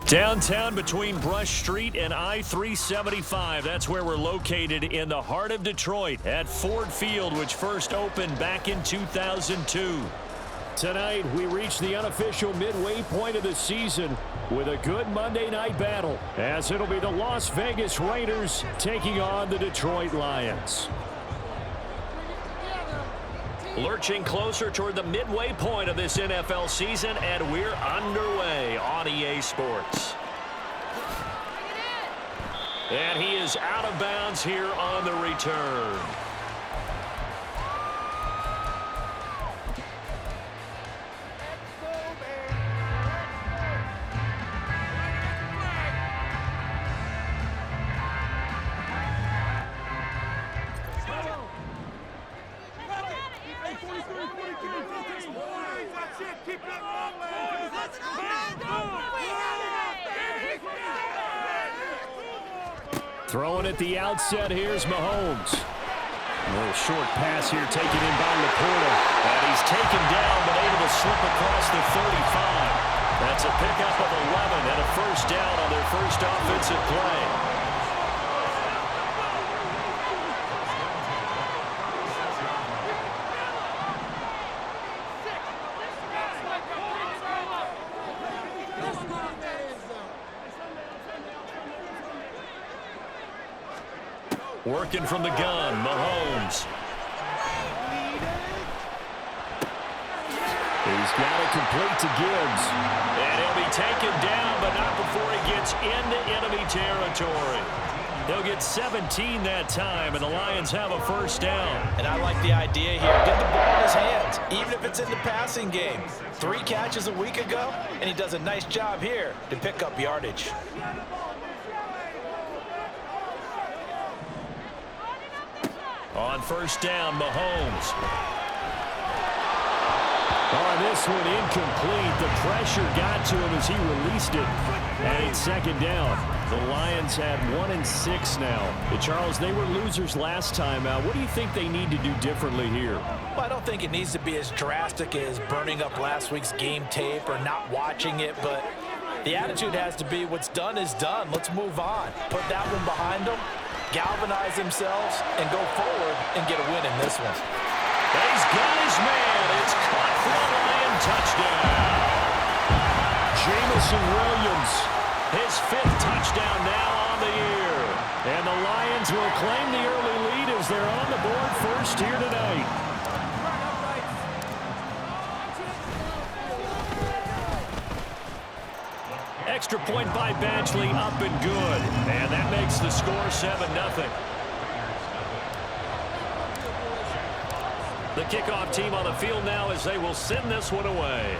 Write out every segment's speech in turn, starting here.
Downtown between Brush Street and I-375. That's where we're located in the heart of Detroit at Ford Field, which first opened back in 2002. Tonight, we reach the unofficial midway point of the season with a good Monday night battle, as it'll be the Las Vegas Raiders taking on the Detroit Lions. Lurching closer toward the midway point of this NFL season, and we're underway on EA Sports. And he is out of bounds here on the return. Throwing at the outset, here's Mahomes. A little short pass here taken in by Laporta. And he's taken down but able to slip across the 35. That's a pickup of 11 and a first down on their first offensive play. Working from the gun, Mahomes. He's got it complete to Gibbs. And he'll be taken down, but not before he gets into enemy territory. They'll get 17 that time, and the Lions have a first down. And I like the idea here. Get the ball in his hands, even if it's in the passing game. 3 catches a week ago, and he does a nice job here to pick up yardage. On first down, Mahomes. On this one, incomplete. The pressure got to him as he released it. And it's second down. The Lions had 1-6 now. Charles, they were losers last time out. What do you think they need to do differently here? Well, I don't think it needs to be as drastic as burning up last week's game tape or not watching it, but the attitude has to be what's done is done. Let's move on. Put that one behind them. Galvanize themselves and go forward and get a win in this one. He's got his man. It's caught for a Lion touchdown. Jamison Williams, his 5th touchdown now on the year. And the Lions will claim the early lead as they're on the board first here tonight. Extra point by Badgley, up and good. And that makes the score 7-0. The kickoff team on the field now as they will send this one away.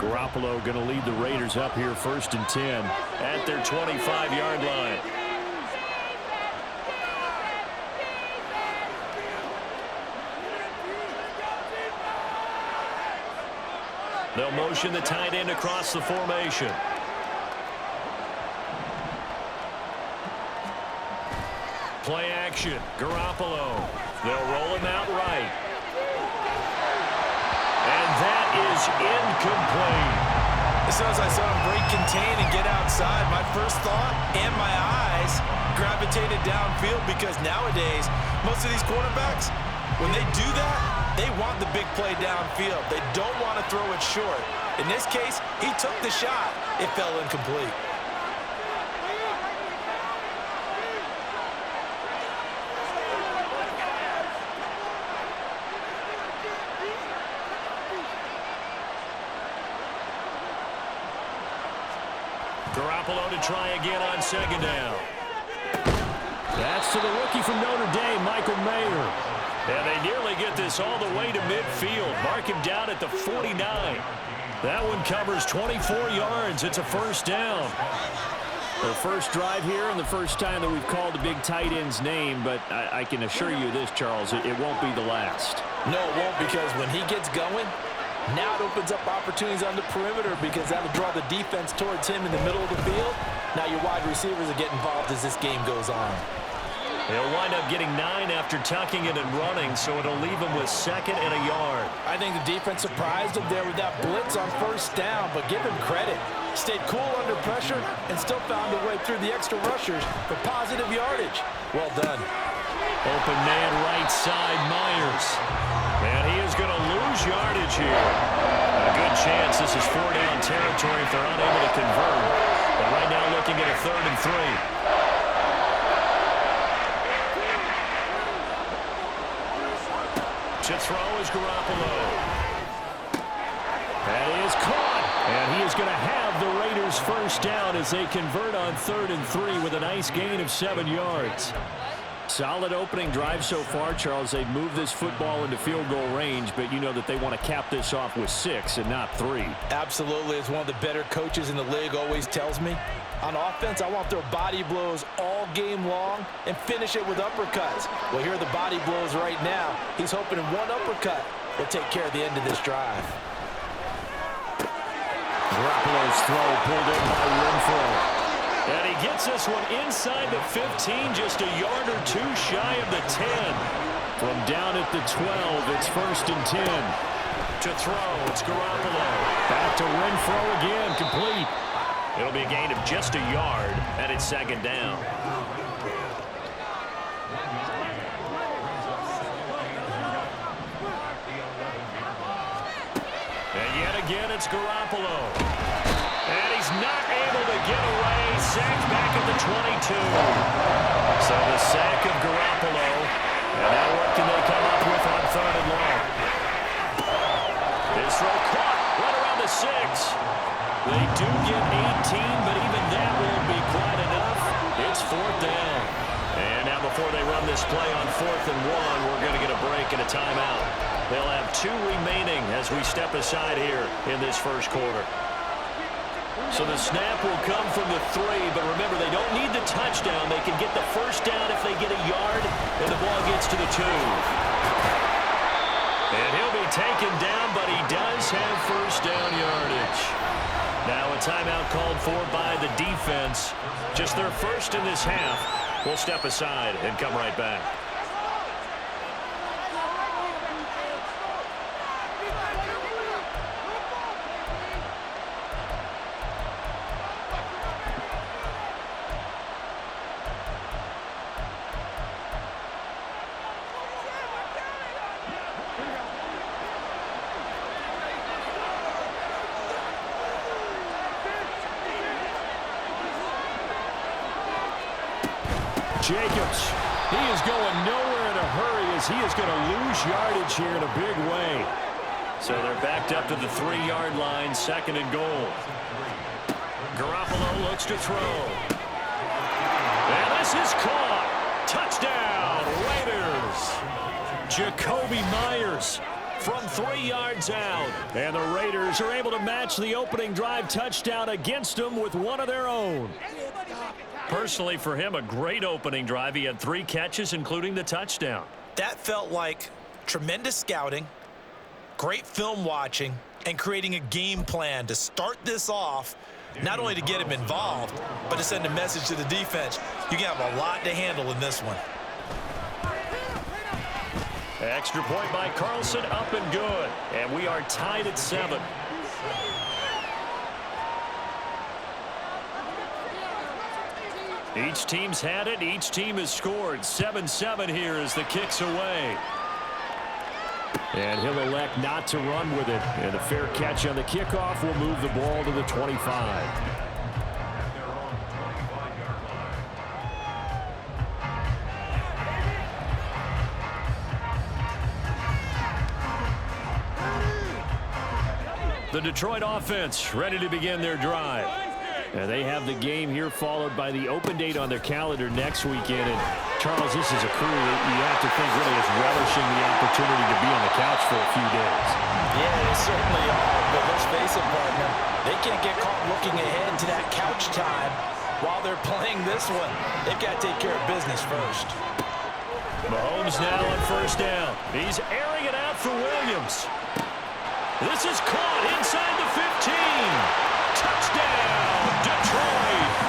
Garoppolo going to lead the Raiders up here 1st and 10 at their 25-yard line. They'll motion the tight end across the formation. Play action. Garoppolo. They'll roll him out right. And that is incomplete. As soon as I saw him break contain and get outside, my first thought and my eyes gravitated downfield because nowadays, most of these quarterbacks, when they do that, they want the big play downfield. They don't want to throw it short. In this case, he took the shot. It fell incomplete. Garoppolo to try again on second down. That's to the rookie from Notre Dame, Michael Mayer. And they nearly get this all the way to midfield. Mark him down at the 49. That one covers 24 yards. It's a first down. The first drive here and the first time that we've called a big tight end's name, but I can assure you this, Charles, it won't be the last. No, it won't, because when he gets going, now it opens up opportunities on the perimeter because that'll draw the defense towards him in the middle of the field. Now your wide receivers will get involved as this game goes on. He'll wind up getting 9 after tucking it and running, so it'll leave him with 2nd and a yard. I think the defense surprised him there with that blitz on first down, but give him credit. Stayed cool under pressure and still found a way through the extra rushers for positive yardage. Well done. Open man right side, Myers. And he is going to lose yardage here. A good chance this is 4-down territory if they're unable to convert. But right now looking at a 3rd and 3. To throw is Garoppolo. That is caught. And he is going to have the Raiders first down as they convert on 3rd and 3 with a nice gain of 7 yards. Solid opening drive so far, Charles. They've moved this football into field goal range, but you know that they want to cap this off with 6 and not 3. Absolutely. As one of the better coaches in the league always tells me, on offense, I want their body blows all game long and finish it with uppercuts. Well, here are the body blows right now. He's hoping in one uppercut will take care of the end of this drive. Garoppolo's throw pulled in by Renfro. And he gets this one inside the 15, just a yard or 2 shy of the 10. From down at the 12, it's 1st and 10. To throw, it's Garoppolo. Back to Renfro again, complete. It'll be a gain of just a yard, and it's 2nd down. And yet again, it's Garoppolo. And he's not able to get away. Sacked back at the 22. So the sack of Garoppolo. And now what can they come up with on 3rd and long? This throw caught right around the 6. They do get 18, but even that won't be quite enough. It's 4th down. And now before they run this play on 4th and 1, we're going to get a break and a timeout. They'll have 2 remaining as we step aside here in this first quarter. So the snap will come from the 3, but remember, they don't need the touchdown. They can get the first down if they get a yard, and the ball gets to the 2. And he'll be taken down, but he does have first down yardage. Now a timeout called for by the defense. Just their first in this half. We'll step aside and come right back. Jacobs, he is going nowhere in a hurry as he is going to lose yardage here in a big way. So they're backed up to the 3-yard line, 2nd and goal. Garoppolo looks to throw. And this is caught. Touchdown, Raiders. Jacoby Myers from 3 yards out. And the Raiders are able to match the opening drive touchdown against them with one of their own. Personally, for him, a great opening drive. He had 3 catches, including the touchdown. That felt like tremendous scouting, great film watching, and creating a game plan to start this off, not only to get him involved, but to send a message to the defense. You can have a lot to handle in this one. Extra point by Carlson, up and good. And we are tied at 7. Each team's had it. Each team has scored. 7-7 here as the kick's away. And he'll elect not to run with it. And a fair catch on the kickoff will move the ball to the 25. The Detroit offense ready to begin their drive. And they have the game here followed by the open date on their calendar next weekend. And Charles, this is a crew that you have to think really is relishing the opportunity to be on the couch for a few days. Yeah, they certainly are. But let's face it, partner, they can't get caught looking ahead to that couch time while they're playing this one, they've got to take care of business first. Mahomes now on first down. He's airing it out for Williams. This is caught inside the 15. Touchdown, Detroit.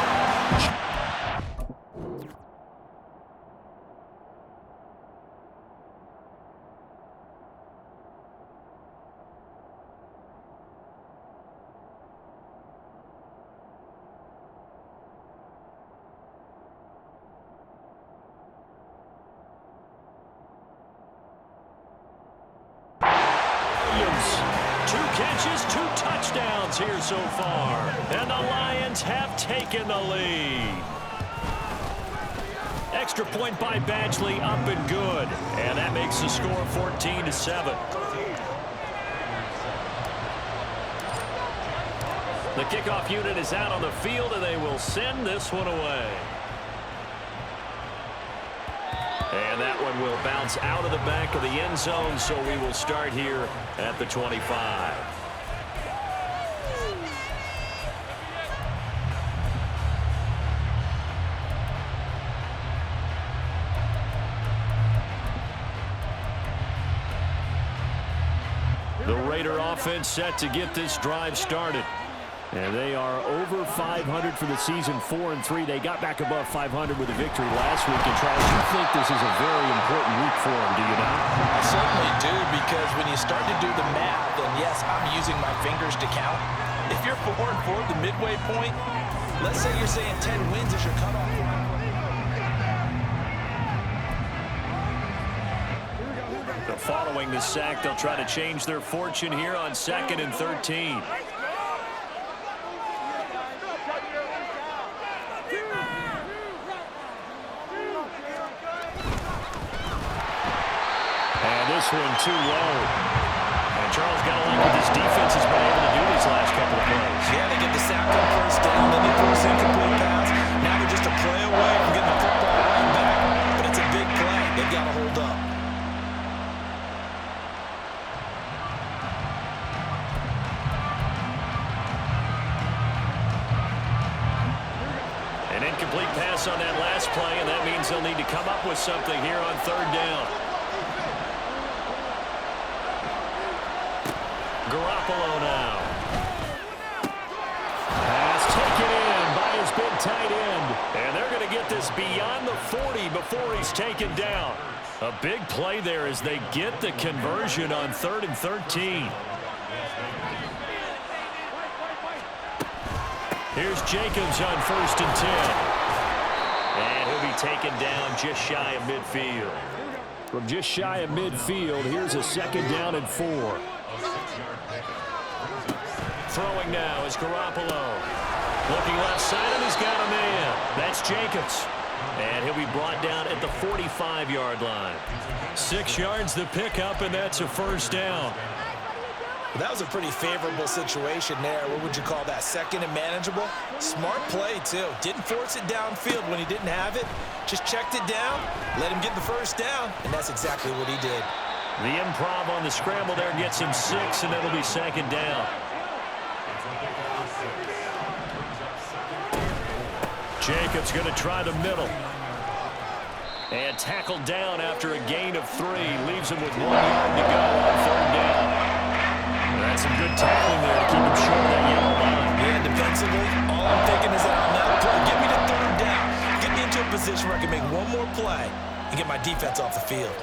Catches, 2 touchdowns here so far. And the Lions have taken the lead. Extra point by Badgley, up and good. And that makes the score 14-7. The kickoff unit is out on the field, and they will send this one away. And that one will bounce out of the back of the end zone, so we will start here at the 25. The Raider offense set to get this drive started. And they are over 500 for the season, 4-3. They got back above 500 with a victory last week. And Charles, you think this is a very important week for them, do you not? I certainly do, because when you start to do the math, and yes, I'm using my fingers to count. If you're 4-4 at the midway point, let's say you're saying 10 wins is your cutoff. Following the sack, they'll try to change their fortune here on 2nd and 13. This one too low. And Charles got to like what this defense has been able to do these last couple of plays. Yeah, they get the sack on first down, then they force incomplete pass. Now they're just a play away from getting the football right back. But it's a big play. They've got to hold up. An incomplete pass on that last play, and that means they'll need to come up with something here on 3rd down. Garoppolo now. Pass taken in by his big tight end. And they're going to get this beyond the 40 before he's taken down. A big play there as they get the conversion on 3rd and 13. Here's Jacobs on 1st and 10. And he'll be taken down just shy of midfield. From just shy of midfield, here's a 2nd down and 4. Throwing now is Garoppolo. Looking left side, and he's got a man. That's Jacobs. And he'll be brought down at the 45-yard line. 6 yards the pickup, and that's a 1st down. That was a pretty favorable situation there. What would you call that? 2nd and manageable? Smart play, too. Didn't force it downfield when he didn't have it. Just checked it down, let him get the 1st down, and that's exactly what he did. The improv on the scramble there gets him 6, and it'll be 2nd down. Jacobs going to try the middle. And tackled down after a gain of 3. Leaves him with 1 yard to go on 3rd down. That's some good tackling there to keep him short of that yellow line. Yeah, defensively, all I'm thinking is that on that play, get me to 3rd down. Get me into a position where I can make one more play and get my defense off the field.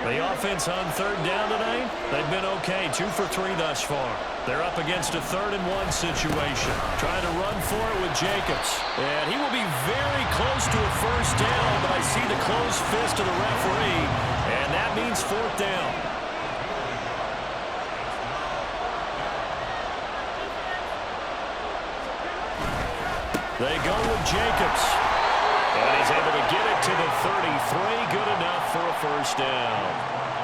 The offense on 3rd down tonight, they've been okay. 2 for 3 thus far. They're up against a 3rd and 1 situation. Trying to run for it with Jacobs. And he will be very close to a 1st down, but I see the closed fist of the referee, and that means 4th down. They go with Jacobs. And he's able to get it to the 33. Good enough for a 1st down.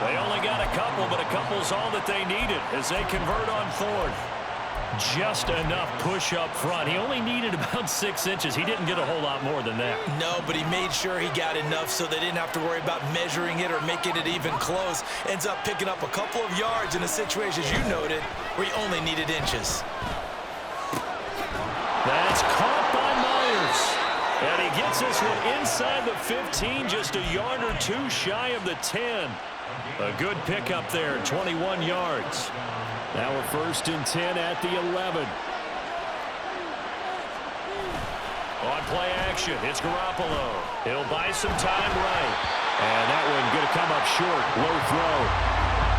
They only got a couple, but a couple's all that they needed as they convert on 4th. Just enough push up front. He only needed about 6 inches. He didn't get a whole lot more than that. No, but he made sure he got enough so they didn't have to worry about measuring it or making it even close. Ends up picking up a couple of yards in a situation, as you noted, where he only needed inches. That's caught by Myers. And he gets this one inside the 15, just a yard or two shy of the 10. A good pickup there, 21 yards. Now we're 1st and 10 at the 11. On play action, it's Garoppolo. He'll buy some time right. And that one going to come up short, low throw.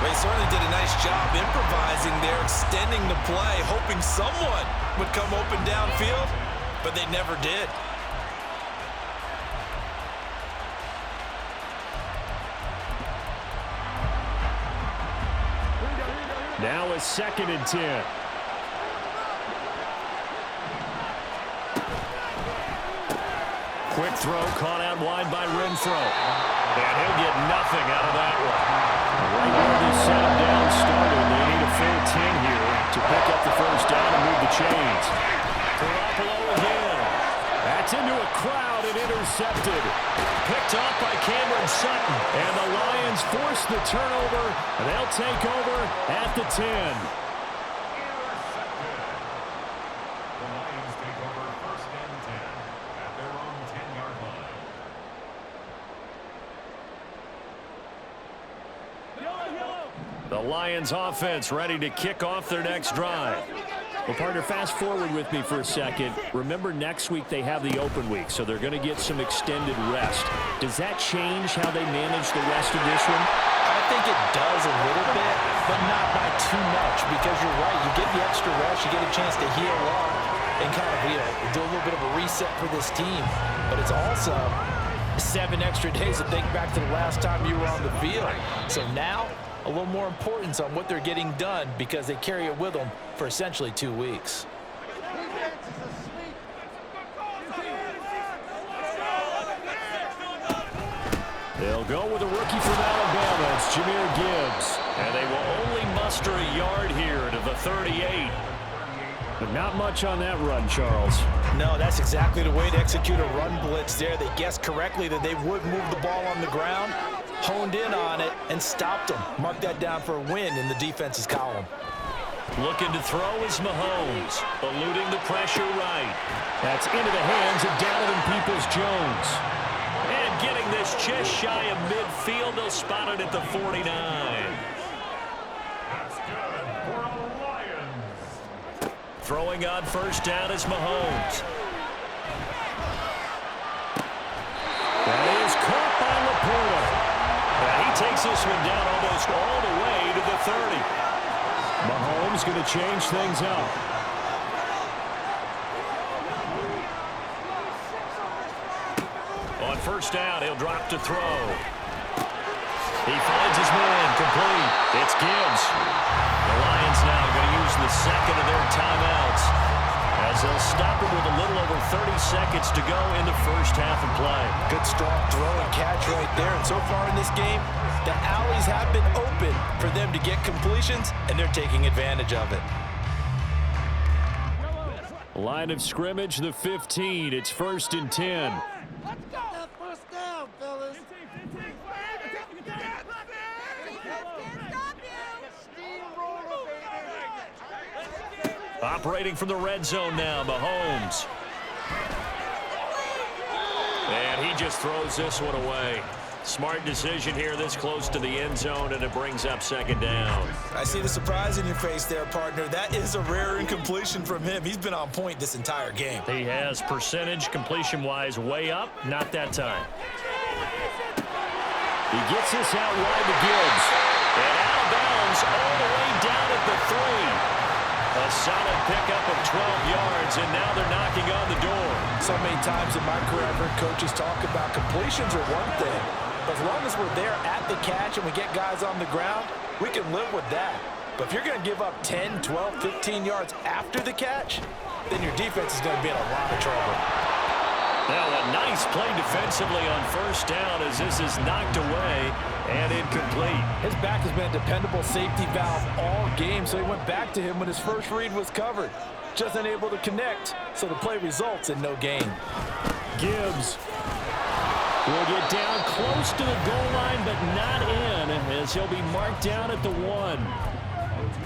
They certainly did a nice job improvising there, extending the play, hoping someone would come open downfield, but they never did. Now a 2nd and 10. Quick throw caught out wide by Renfro. And he'll get nothing out of that one. Right where they set him down started. They need a full 10 here to pick up the 1st down and move the chains. Garoppolo again. That's into a crowd and intercepted. Picked off by Cameron Sutton. And the Lions force the turnover. And they'll take over at the 10. The Lions offense ready to kick off their next drive. Well, partner, fast forward with me for a second. Remember, next week they have the open week, so they're going to get some extended rest. Does that change how they manage the rest of this one? I think it does a little bit, but not by too much, because you're right. You get the extra rest, you get a chance to heal up and kind of do a little bit of a reset for this team. But it's also 7 extra days to think back to the last time you were on the field. So now, a little more importance on what they're getting done because they carry it with them for essentially 2 weeks. They'll go with a rookie from Alabama. It's Jahmyr Gibbs. And they will only muster a yard here to the 38. But not much on that run, Charles. No, that's exactly the way to execute a run blitz there. They guessed correctly that they would move the ball on the ground, honed in on it, and stopped them. Mark that down for a win in the defense's column. Looking to throw is Mahomes, eluding the pressure right. That's into the hands of Donovan Peoples-Jones. And getting this just shy of midfield, they'll spot it at the 49. Throwing on 1st down is Mahomes. That is caught by Laporta. And he takes this one down almost all the way to the 30. Mahomes going to change things up. On 1st down, he'll drop to throw. He finds his man, complete. It's Gibbs. The Lions now going to use the 2nd of their timeouts as they'll stop it with a little over 30 seconds to go in the 1st half of play. Good strong throw and catch right there. And so far in this game, the alleys have been open for them to get completions, and they're taking advantage of it. Line of scrimmage, the 15. It's 1st and 10. Let's go. First down, fellas. Operating from the red zone now, Mahomes. And he just throws this one away. Smart decision here this close to the end zone, and it brings up 2nd down. I see the surprise in your face there, partner. That is a rare incompletion from him. He's been on point this entire game. He has percentage completion-wise way up, not that time. He gets this out wide to Gibbs. And out of bounds all the way down at the 3. A solid pickup of 12 yards, and now they're knocking on the door. So many times in my career, I've heard coaches talk about completions are one thing. But as long as we're there at the catch and we get guys on the ground, we can live with that. But if you're going to give up 10, 12, 15 yards after the catch, then your defense is going to be in a lot of trouble. Now a nice play defensively on first down as this is knocked away and incomplete. His back has been a dependable safety valve all game, so he went back to him when his first read was covered. Just unable to connect, so the play results in no gain. Gibbs will get down close to the goal line, but not in, as he'll be marked down at the 1.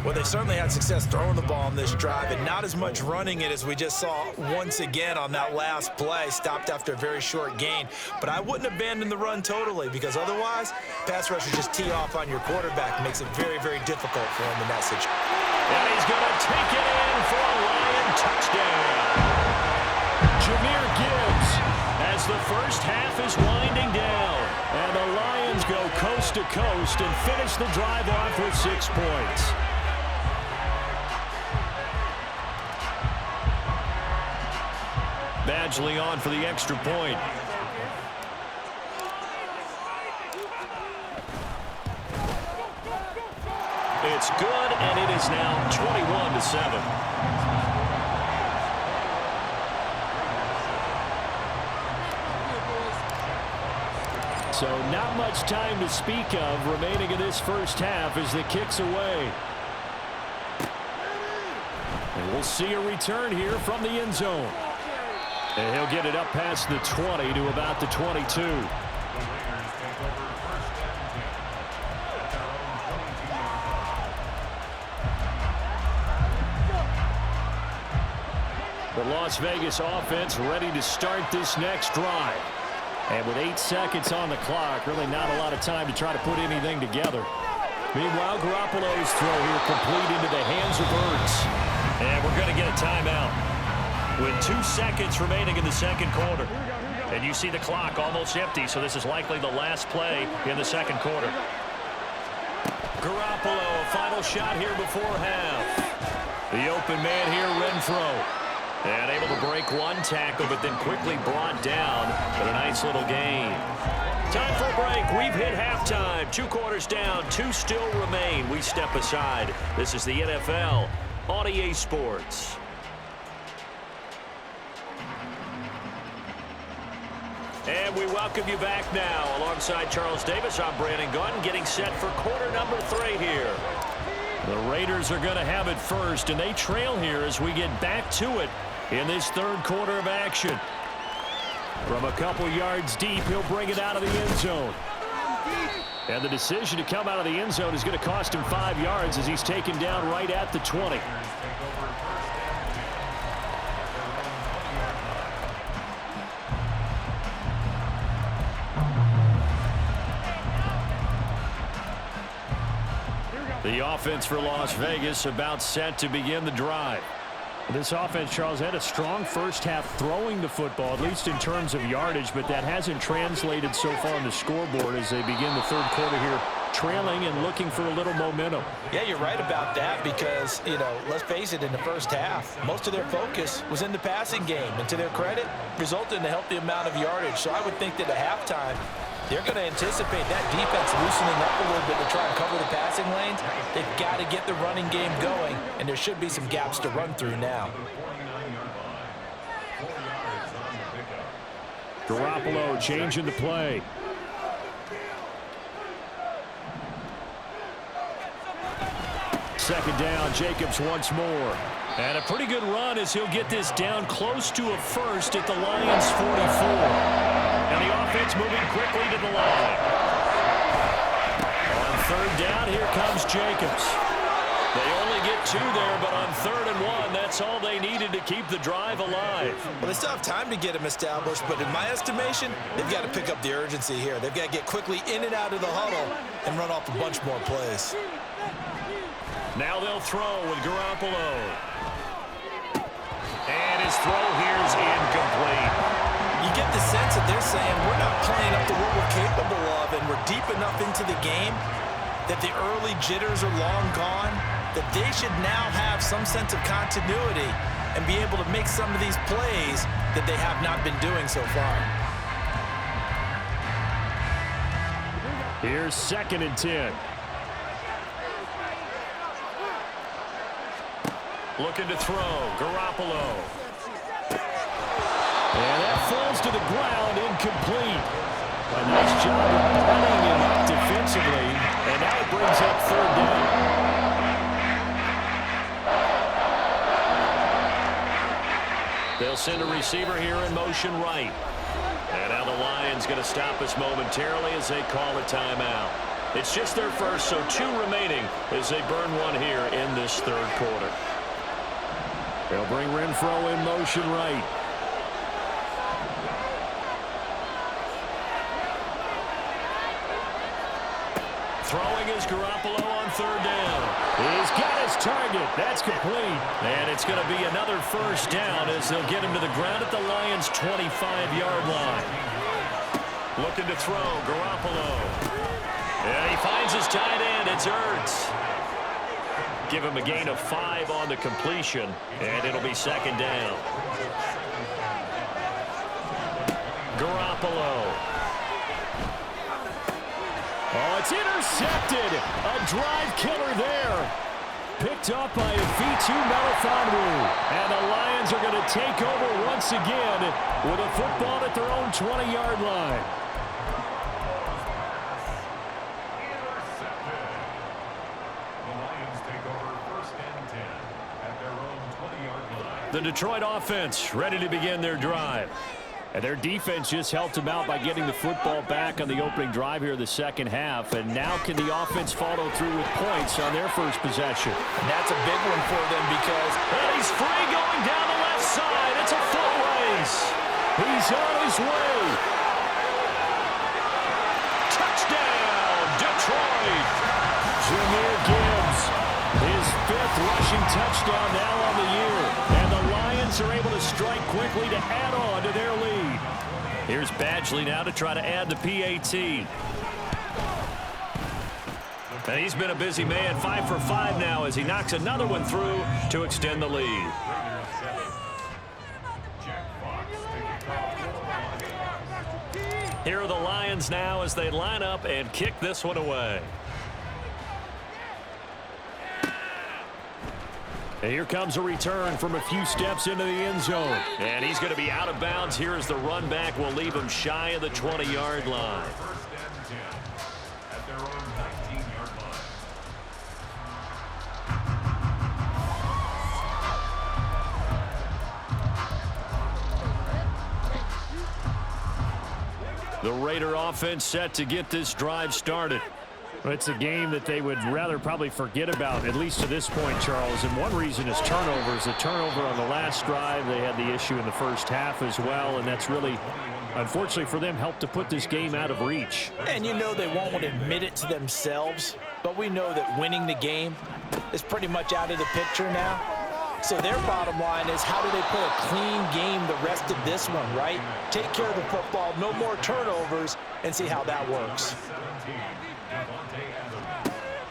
Well, they certainly had success throwing the ball on this drive, and not as much running it as we just saw once again on that last play. Stopped after a very short gain. But I wouldn't abandon the run totally, because otherwise, pass rushers just tee off on your quarterback. Makes it very, very difficult for him in that situation. And he's going to take it in for a Lion touchdown. Jahmyr Gibbs, as the first half is winding down. And the Lions go coast to coast and finish the drive off with 6 points. Badgley on for the extra point. It's good, and it is now 21-7. So not much time to speak of remaining in this first half as the kick's away. And we'll see a return here from the end zone. And he'll get it up past the 20 to about the 22. The Las Vegas offense ready to start this next drive. And with 8 seconds on the clock, really not a lot of time to try to put anything together. Meanwhile, Garoppolo's throw here complete into the hands of Ertz. And we're going to get a timeout with 2 seconds remaining in the second quarter. And you see the clock almost empty, so this is likely the last play in the second quarter. Garoppolo, a final shot here before half. The open man here, Renfro. And able to break one tackle, but then quickly brought down with a nice little gain. Time for a break. We've hit halftime. 2 quarters down, 2 still remain. We step aside. This is the NFL on EA Sports. And we welcome you back now. Alongside Charles Davis, I'm Brandon Gunn, getting set for quarter number 3 here. The Raiders are going to have it first, and they trail here as we get back to it in this third quarter of action. From a couple yards deep, he'll bring it out of the end zone. And the decision to come out of the end zone is going to cost him 5 yards as he's taken down right at the 20. The offense for Las Vegas about set to begin the drive. This offense, Charles, had a strong first half throwing the football, at least in terms of yardage, but that hasn't translated so far on the scoreboard as they begin the third quarter here, trailing and looking for a little momentum. Yeah, you're right about that because, let's face it, in the first half, most of their focus was in the passing game, and to their credit, resulted in a healthy amount of yardage. So I would think that at halftime, they're going to anticipate that defense loosening up a little bit to try and cover the passing lanes. They've got to get the running game going, and there should be some gaps to run through now. Garoppolo changing the play. Second down, Jacobs once more. And a pretty good run as he'll get this down close to a first at the Lions' 44. And the offense moving quickly to the line. On third down, here comes Jacobs. They only get 2 there, but on 3rd and 1, that's all they needed to keep the drive alive. Well, they still have time to get him established, but in my estimation, they've got to pick up the urgency here. They've got to get quickly in and out of the huddle and run off a bunch more plays. Now they'll throw with Garoppolo. And his throw here is incomplete. You get the sense that they're saying we're not playing up to what we're capable of, and we're deep enough into the game that the early jitters are long gone, that they should now have some sense of continuity and be able to make some of these plays that they have not been doing so far. Here's 2nd and 10. Looking to throw, Garoppolo. And that falls to the ground, incomplete. A nice job of running him up defensively, and now it brings up third down. They'll send a receiver here in motion right. And now the Lions going to stop us momentarily as they call a timeout. It's just their first, so 2 remaining as they burn one here in this third quarter. They'll bring Renfro in motion right. Throwing is Garoppolo on third down. He's got his target. That's complete. And it's going to be another first down as they'll get him to the ground at the Lions' 25-yard line. Looking to throw, Garoppolo. And he finds his tight end. It's Ertz. Give him a gain of 5 on the completion, and it'll be second down. Garoppolo. Oh, it's intercepted. A drive killer there. Picked up by V2 Melifonwu. And the Lions are going to take over once again with a football at their own 20-yard line. The Detroit offense ready to begin their drive. And their defense just helped them out by getting the football back on the opening drive here in the second half. And now can the offense follow through with points on their first possession? And that's a big one for them because he's free going down the left side. It's a foot race. He's on his way. Touchdown, Detroit. Jahmyr Gibbs, his 5th rushing touchdown now on the year. And the Lions are able to strike quickly to add on to their lead. Here's Badgley now to try to add the PAT. And he's been a busy man, 5 for 5 now as he knocks another one through to extend the lead. Here are the Lions now as they line up and kick this one away. And here comes a return from a few steps into the end zone. And he's going to be out of bounds here as the run back will leave him shy of the 20-yard line. The Raider offense set to get this drive started. It's a game that they would rather probably forget about, at least to this point, Charles. And one reason is turnovers. The turnover on the last drive, they had the issue in the first half as well, and that's really, unfortunately for them, helped to put this game out of reach. And you know they won't admit it to themselves, but we know that winning the game is pretty much out of the picture now. So their bottom line is, how do they play a clean game the rest of this one, right? Take care of the football, no more turnovers, and see how that works.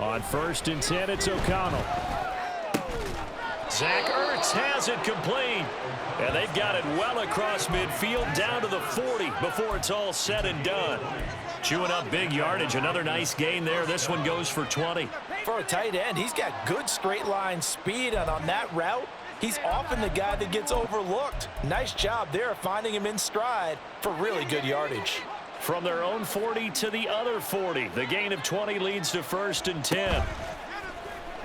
On 1st and 10, it's O'Connell. Zach Ertz has it complete. And they've got it well across midfield down to the 40 before it's all said and done. Chewing up big yardage. Another nice gain there. This one goes for 20. For a tight end, he's got good straight line speed, and on that route, he's often the guy that gets overlooked. Nice job there of finding him in stride for really good yardage. From their own 40 to the other 40. The gain of 20 leads to 1st and 10.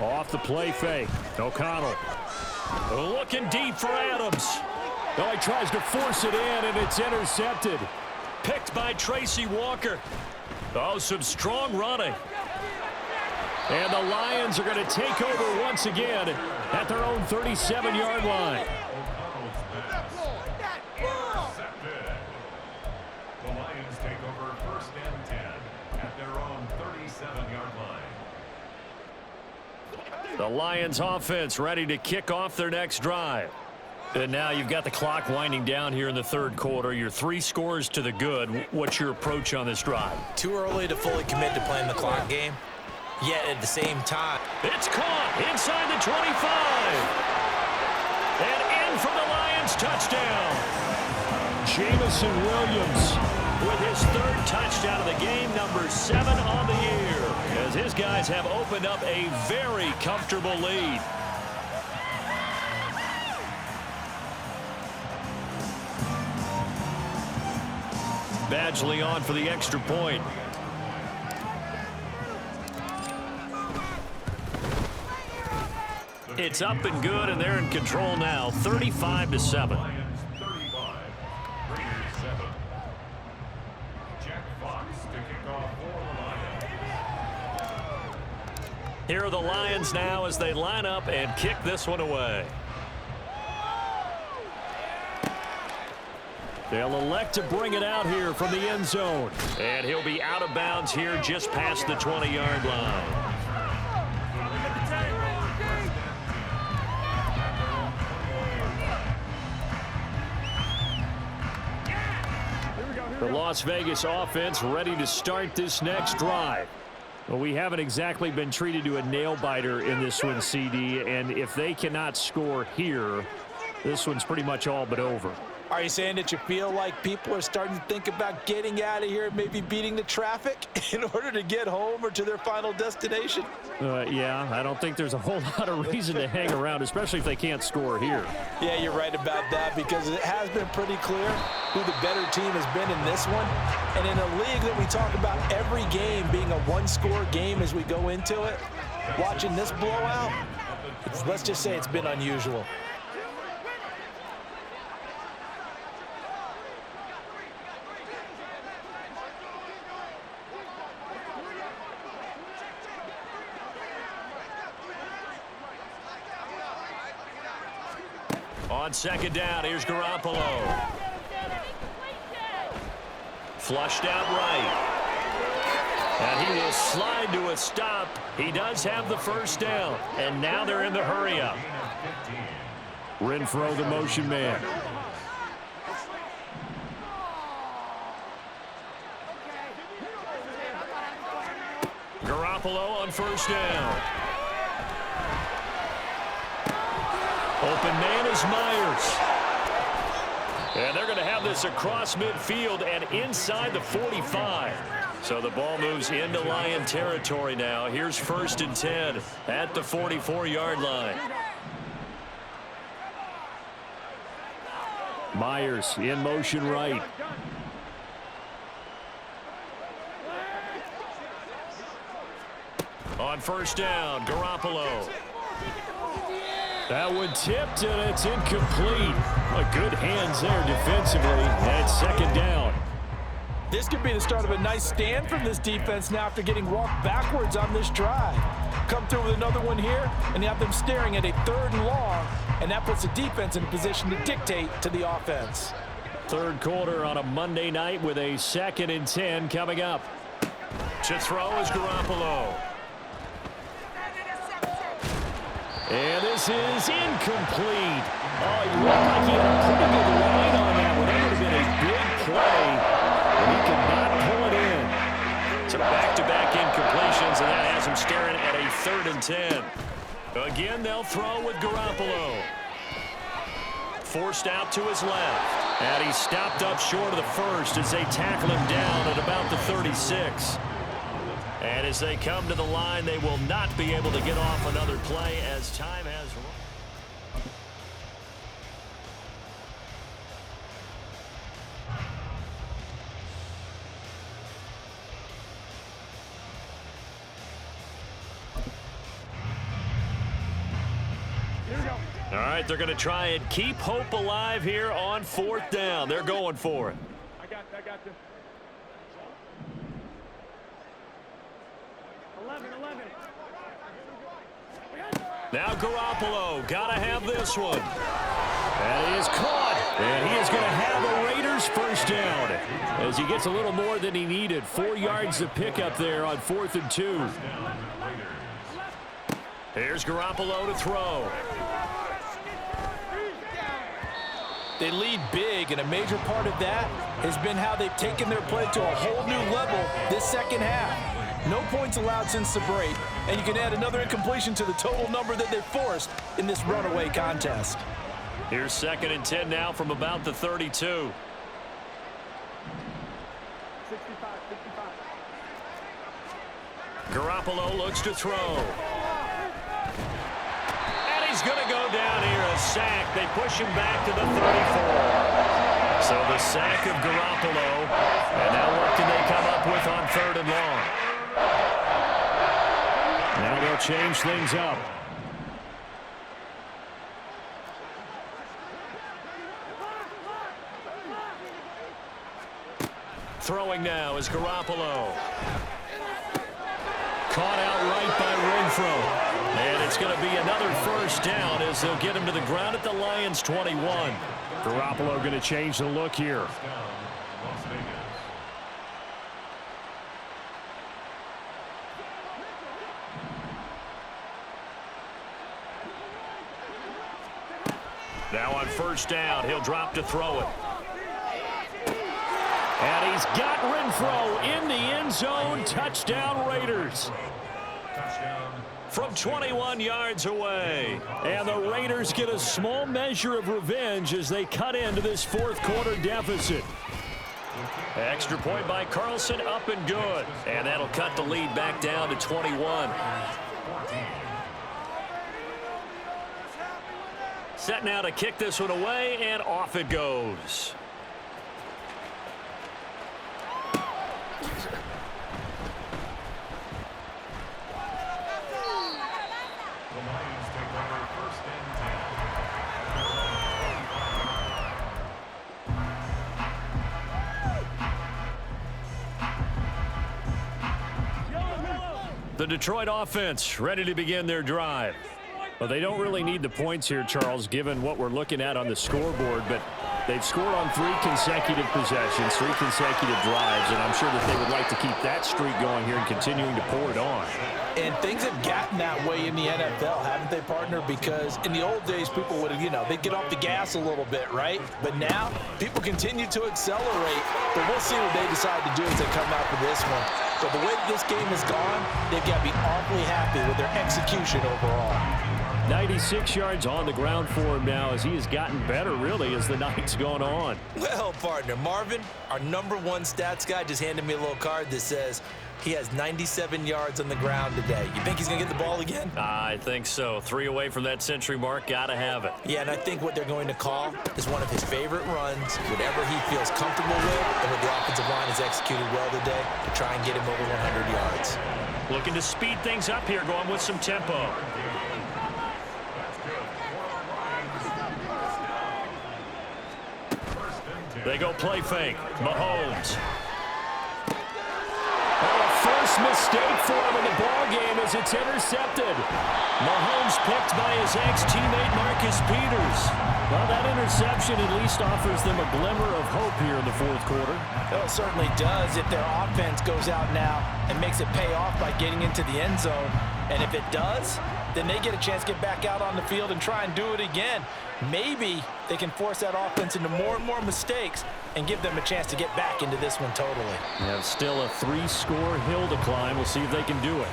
Off the play fake. O'Connell looking deep for Adams. Oh, he tries to force it in, and it's intercepted. Picked by Tracy Walker. Oh, some strong running. And the Lions are going to take over once again at their own 37-yard line. The Lions take over 1st and 10 at their own 37-yard line. The Lions offense ready to kick off their next drive. And now you've got the clock winding down here in the third quarter. You're 3 scores to the good. What's your approach on this drive? Too early to fully commit to playing the clock game. Yet at the same time, it's caught inside the 25. And in for the Lions touchdown. Jamison Williams with his 3rd touchdown of the game, number 7 on the year, as his guys have opened up a very comfortable lead. Badgley on for the extra point. It's up and good, and they're in control now, 35-7. Lions 35, Raiders 7. Jack Fox to kick off for the Lions. Here are the Lions now as they line up and kick this one away. They'll elect to bring it out here from the end zone. And he'll be out of bounds here just past the 20-yard line. The Las Vegas offense ready to start this next drive. Well, we haven't exactly been treated to a nail-biter in this one, CD, and if they cannot score here, this one's pretty much all but over. Are you saying that you feel like people are starting to think about getting out of here, maybe beating the traffic in order to get home or to their final destination? Yeah, I don't think there's a whole lot of reason to hang around, especially if they can't score here. Yeah, you're right about that, because it has been pretty clear who the better team has been in this one. And in a league that we talk about every game being a one-score game as we go into it, watching this blowout, let's just say it's been unusual. On second down, here's Garoppolo. Flushed out right. And he will slide to a stop. He does have the first down. And now they're in the hurry-up. Renfro, the motion man. Garoppolo on first down. Open man is Myers. And they're going to have this across midfield and inside the 45. So the ball moves into Lion territory now. Here's 1st and 10 at the 44-yard line. Myers in motion right. On first down, Garoppolo. That one tipped, and it's incomplete. Good hands there defensively, and it's second down. This could be the start of a nice stand from this defense now after getting walked backwards on this drive. Come through with another one here, and you have them staring at a 3rd and long, and that puts the defense in a position to dictate to the offense. Third quarter on a Monday night with a 2nd and 10 coming up. To throw is Garoppolo. And this is incomplete. Oh, he looked like he had a pretty good line on that one. That would have been a big play, but he could not pull it in. Some back-to-back incompletions, and that has him staring at a 3rd and 10. Again, they'll throw with Garoppolo. Forced out to his left. And he stopped up short of the first as they tackle him down at about the 36. And as they come to the line, they will not be able to get off another play as time has run. All right, they're going to try and keep hope alive here on 4th down. They're going for it. I got this. 11. Now Garoppolo, gotta have this one. And he is caught. And he is going to have a Raiders first down as he gets a little more than he needed. 4 yards to pick up there on 4th and 2. Here's Garoppolo to throw. They lead big, and a major part of that has been how they've taken their play to a whole new level this second half. No points allowed since the break, and you can add another incompletion to the total number that they forced in this runaway contest. Here's 2nd and 10 now from about the 32. 65. Garoppolo looks to throw. And he's going to go down here, a sack. They push him back to the 34. So the sack of Garoppolo. And now what can they come up with on 3rd and long? Now they'll change things up. Throwing now is Garoppolo. Caught outright by Renfro. And it's going to be another first down as they'll get him to the ground at the Lions' 21. Garoppolo going to change the look here. Now on first down, he'll drop to throw it. And he's got Renfro in the end zone. Touchdown, Raiders. From 21 yards away. And the Raiders get a small measure of revenge as they cut into this 4th quarter deficit. Extra point by Carlson, up and good. And that'll cut the lead back down to 21. Set now to kick this one away, and off it goes. The Detroit offense ready to begin their drive. Well, they don't really need the points here, Charles, given what we're looking at on the scoreboard, but they've scored on 3 consecutive possessions, 3 consecutive drives, and I'm sure that they would like to keep that streak going here and continuing to pour it on. And things have gotten that way in the NFL, haven't they, partner? Because in the old days, people would have, they'd get off the gas a little bit, right? But now, people continue to accelerate. But we'll see what they decide to do as they come out for this one. But the way this game has gone, they've got to be awfully happy with their execution overall. 96 yards on the ground for him now as he has gotten better, really, as the night's gone on. Well, partner, Marvin, our #1 stats guy, just handed me a little card that says he has 97 yards on the ground today. You think he's going to get the ball again? I think so. 3 away from that century mark. Got to have it. Yeah, and I think what they're going to call is one of his favorite runs, whatever he feels comfortable with, and what the offensive line has executed well today to try and get him over 100 yards. Looking to speed things up here, going with some tempo. They go play fake. Mahomes. Oh, first mistake for him in the ball game as it's intercepted. Mahomes picked by his ex-teammate Marcus Peters. Well, that interception at least offers them a glimmer of hope here in the 4th quarter. Well, it certainly does if their offense goes out now and makes it pay off by getting into the end zone. And if it does, then they get a chance to get back out on the field and try and do it again. Maybe they can force that offense into more and more mistakes and give them a chance to get back into this one totally. They have still a 3-score hill to climb. We'll see if they can do it.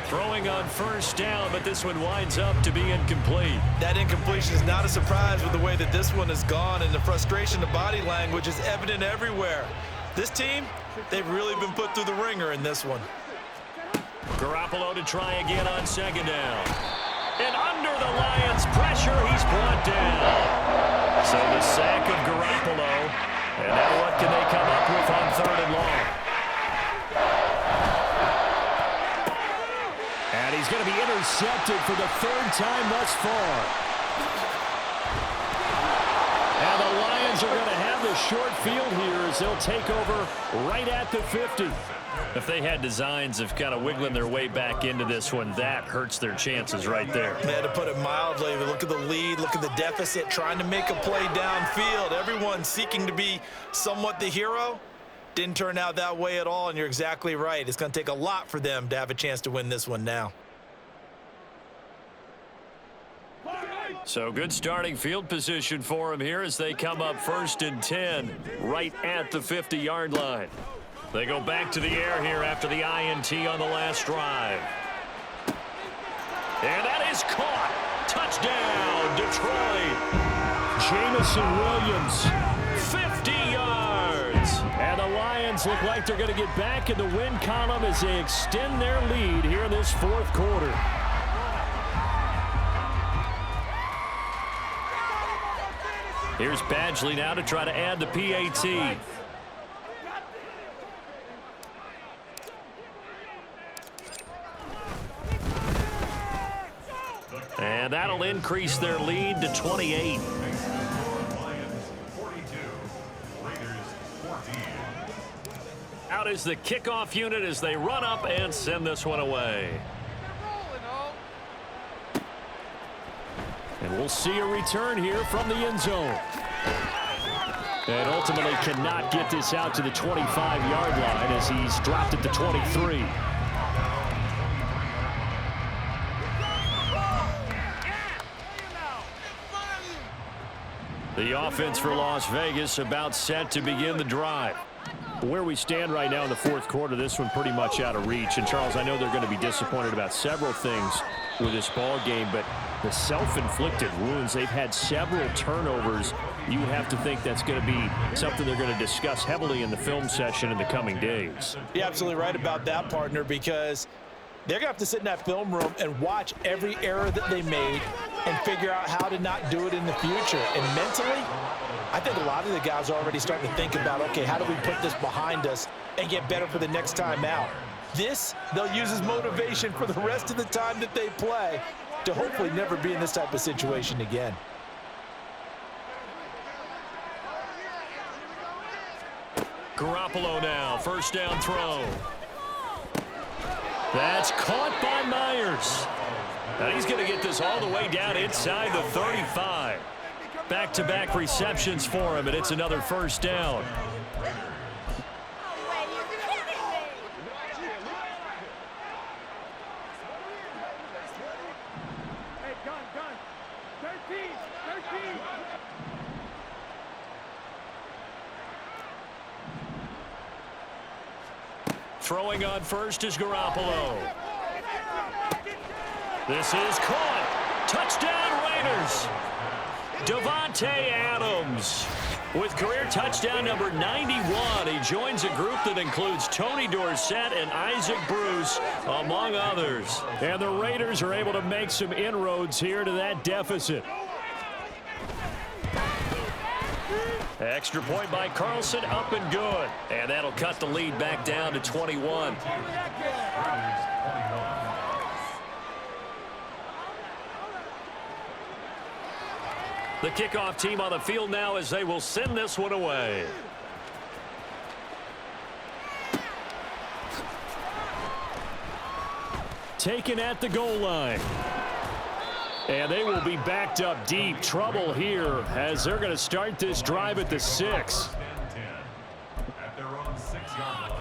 Throwing on first down, but this one winds up to be incomplete. That incompletion is not a surprise with the way that this one has gone, and the frustration of body language is evident everywhere. This team, they've really been put through the ringer in this one. Garoppolo to try again on 2nd down. And under the Lions' pressure, he's brought down. So the sack of Garoppolo. And now what can they come up with on 3rd and long? And he's going to be intercepted for the 3rd time thus far. And the Lions are going to have the short field here as they'll take over right at the 50. If they had designs of kind of wiggling their way back into this one, that hurts their chances right there. Yeah, to put it mildly, look at the lead, look at the deficit, trying to make a play downfield. Everyone seeking to be somewhat the hero. Didn't turn out that way at all, and you're exactly right. It's going to take a lot for them to have a chance to win this one now. So good starting field position for them here as they come up 1st and 10 right at the 50-yard line. They go back to the air here after the INT on the last drive. And that is caught. Touchdown, Detroit. Jamison Williams, 50 yards. And the Lions look like they're going to get back in the win column as they extend their lead here in this 4th quarter. Here's Badgley now to try to add the PAT. And that'll increase their lead to 28. Lions 42, Raiders 14. Out is the kickoff unit as they run up and send this one away. And we'll see a return here from the end zone. And ultimately cannot get this out to the 25-yard line as he's dropped it to 23. The offense for Las Vegas about set to begin the drive. Where we stand right now in the fourth quarter, this one pretty much out of reach. And, Charles, I know they're going to be disappointed about several things with this ball game, but the self-inflicted wounds, they've had several turnovers. You would have to think that's going to be something they're going to discuss heavily in the film session in the coming days. You're absolutely right about that, partner, because they're going to have to sit in that film room and watch every error that they made and figure out how to not do it in the future. And mentally, I think a lot of the guys are already starting to think about, okay, how do we put this behind us and get better for the next time out? This, they'll use as motivation for the rest of the time that they play to hopefully never be in this type of situation again. Garoppolo now, first down throw. That's caught by Myers. And he's going to get this all the way down inside the 35. Back-to-back receptions for him, and it's another first down. Hey, gun. 13. Throwing on first is Garoppolo. This is caught. Touchdown Raiders. Davante Adams with career touchdown number 91. He joins a group that includes Tony Dorsett and Isaac Bruce, among others. And the Raiders are able to make some inroads here to that deficit. Extra point by Carlson, up and good. And that'll cut the lead back down to 21. The kickoff team on the field now as they will send this one away. Taken at the goal line. And they will be backed up deep. Trouble here as they're going to start this drive at the 6. At their own 6-yard line.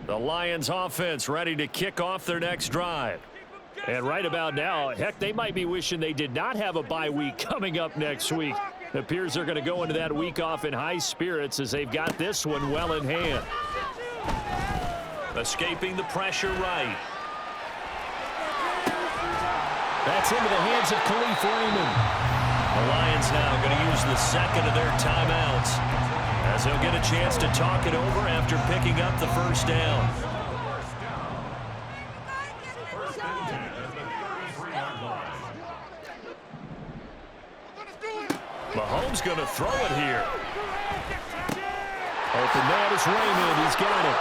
The Lions offense ready to kick off their next drive. And right about now, heck, they might be wishing they did not have a bye week coming up next week. It appears they're going to go into that week off in high spirits as they've got this one well in hand. Escaping the pressure right. That's into the hands of Khalif Raymond. The Lions now going to use the second of their timeouts as they'll get a chance to talk it over after picking up the first down. Mahomes going to throw it here. Open man is Raymond. He's got it.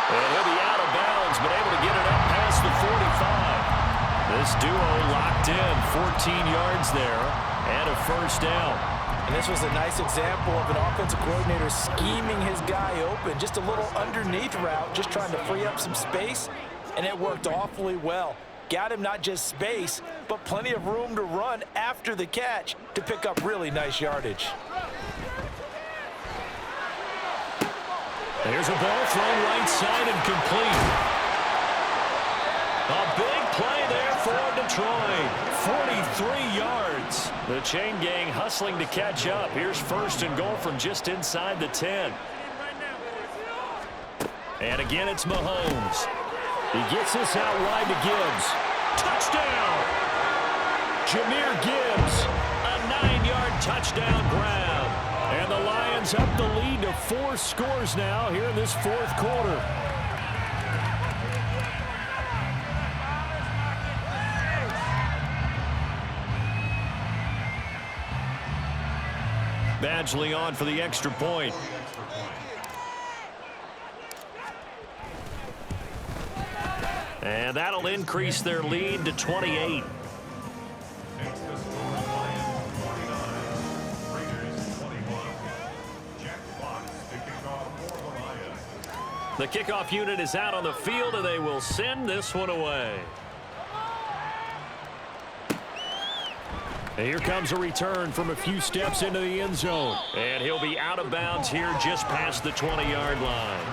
And he'll be out of bounds, but able to get it up past the 45. This duo locked in, 14 yards there, and a first down. And this was a nice example of an offensive coordinator scheming his guy open. Just a little underneath route, just trying to free up some space, and it worked awfully well. Got him not just space, but plenty of room to run after the catch to pick up really nice yardage. There's a ball thrown right side and complete. A big play there for Detroit. 43 yards. The chain gang hustling to catch up. Here's first and goal from just inside the 10. And again, it's Mahomes. He gets this out wide to Gibbs. Touchdown! Jahmyr Gibbs, a 9-yard touchdown grab. And the Lions up the lead to 4 scores now here in this fourth quarter. Badgley on for the extra point. And that'll increase their lead to 28. Takes the score, Lions 49, Raiders 21. Jack Fox to kick off for the Lions. The kickoff unit is out on the field, and they will send this one away. And here comes a return from a few steps into the end zone. And he'll be out of bounds here just past the 20-yard line.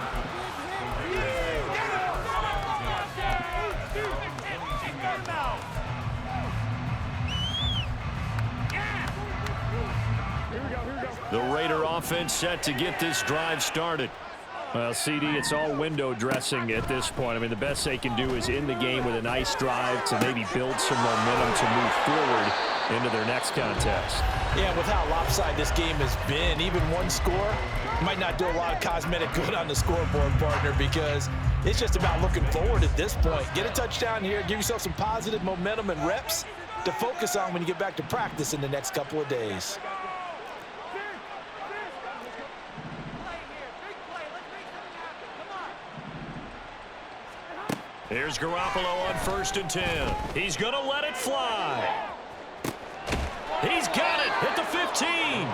The Raider offense set to get this drive started. Well, CD, it's all window dressing at this point. I mean, the best they can do is end the game with a nice drive to maybe build some momentum to move forward into their next contest. Yeah, with how lopsided this game has been, even one score might not do a lot of cosmetic good on the scoreboard, partner, because it's just about looking forward at this point. Get a touchdown here, give yourself some positive momentum and reps to focus on when you get back to practice in the next couple of days. Here's Garoppolo on 1st and 10. He's going to let it fly. He's got it at the 15.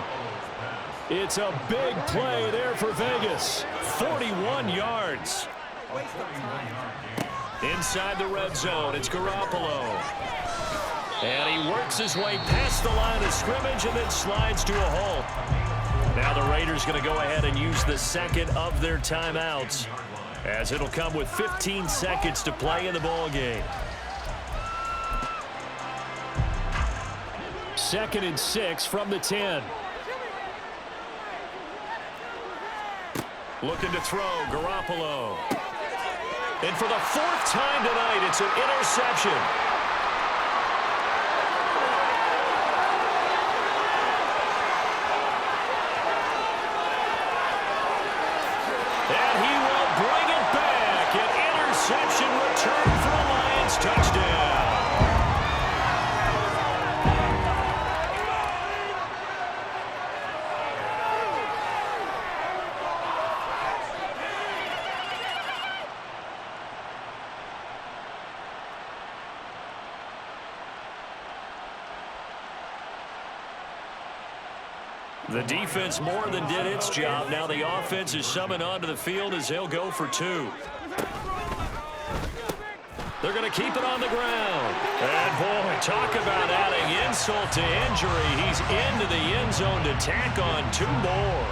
It's a big play there for Vegas. 41 yards. Inside the red zone, it's Garoppolo. And he works his way past the line of scrimmage and then slides to a halt. Now the Raiders going to go ahead and use the second of their timeouts, as it'll come with 15 seconds to play in the ball game. 2nd and 6 from the 10. Looking to throw, Garoppolo. And for the 4th time tonight, it's an interception. And he will bring it back. An interception return for a Lions touchdown. The defense more than did its job. Now the offense is summoned onto the field as they'll go for 2. They're going to keep it on the ground. And boy, talk about adding insult to injury. He's into the end zone to tack on 2 more.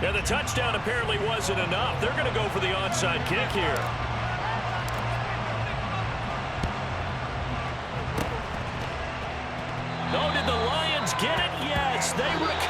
Yeah, the touchdown apparently wasn't enough. They're going to go for the onside kick here. No, did the Lions get it? Yes, they recover.